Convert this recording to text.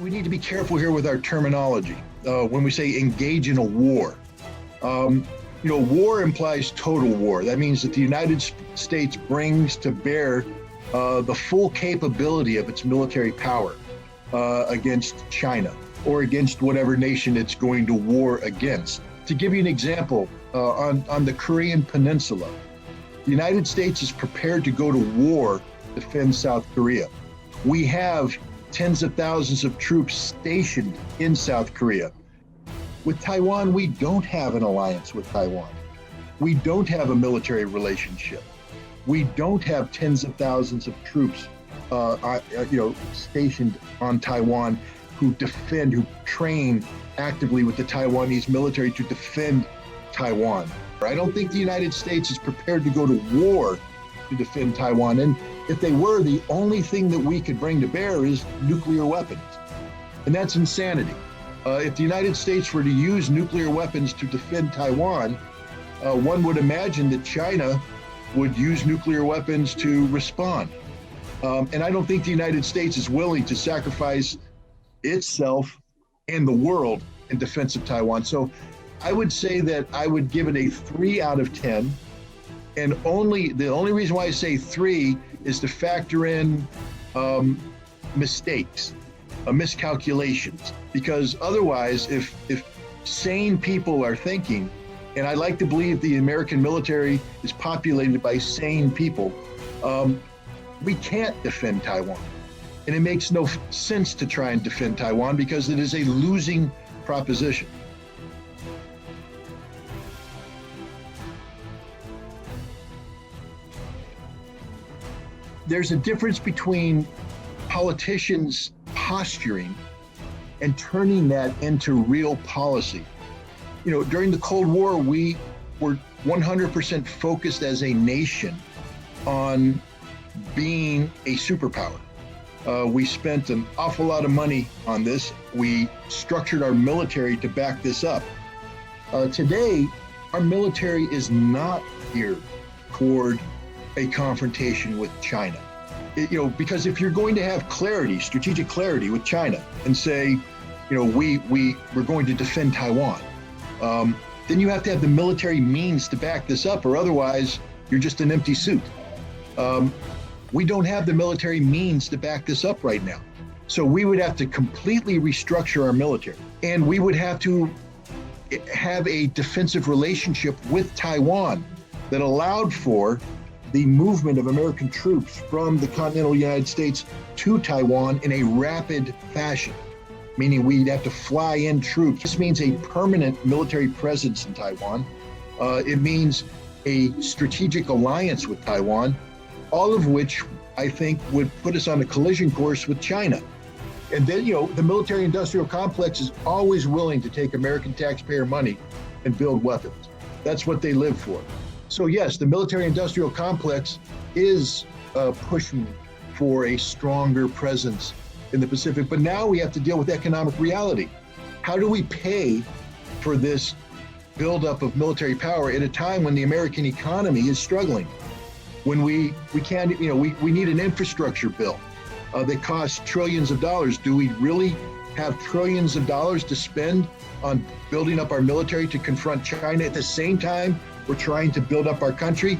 We need to be careful here with our terminology when we say engage in a war. War implies total war. That means that the United States brings to bear the full capability of its military power against China or against whatever nation it's going to war against. To give you an example, on the Korean Peninsula, the United States is prepared to go to war to defend South Korea. We have tens of thousands of troops stationed in South Korea. With Taiwan, we don't have an alliance with Taiwan. We don't have a military relationship. We don't have tens of thousands of troops, stationed on Taiwan who train actively with the Taiwanese military to defend Taiwan. I don't think the United States is prepared to go to war to defend Taiwan. And if they were, the only thing that we could bring to bear is nuclear weapons. And that's insanity. If the United States were to use nuclear weapons to defend Taiwan, one would imagine that China would use nuclear weapons to respond. And I don't think the United States is willing to sacrifice itself and the world in defense of Taiwan. So I would say that I would give it a 3 out of 10. And the only reason why I say 3 is to factor in mistakes, miscalculations, because otherwise, if sane people are thinking, and I like to believe the American military is populated by sane people, we can't defend Taiwan. And it makes no sense to try and defend Taiwan because it is a losing proposition. There's a difference between politicians posturing and turning that into real policy. During the Cold War, we were 100% focused as a nation on being a superpower. We spent an awful lot of money on this. We structured our military to back this up. Today, our military is not geared toward a confrontation with China. Because if you're going to have clarity, strategic clarity with China and say, we're going to defend Taiwan, then you have to have the military means to back this up, or otherwise you're just an empty suit. We don't have the military means to back this up right now. So we would have to completely restructure our military, and we would have to have a defensive relationship with Taiwan that allowed for the movement of American troops from the continental United States to Taiwan in a rapid fashion, meaning we'd have to fly in troops. This means a permanent military presence in Taiwan. It means a strategic alliance with Taiwan, all of which I think would put us on a collision course with China. And then, the military-industrial complex is always willing to take American taxpayer money and build weapons. That's what they live for. So yes, the military-industrial complex is pushing for a stronger presence in the Pacific, but now we have to deal with economic reality. How do we pay for this buildup of military power at a time when the American economy is struggling? When we can't, we need an infrastructure bill that costs trillions of dollars. Do we really have trillions of dollars to spend on building up our military to confront China at the same time we're trying to build up our country?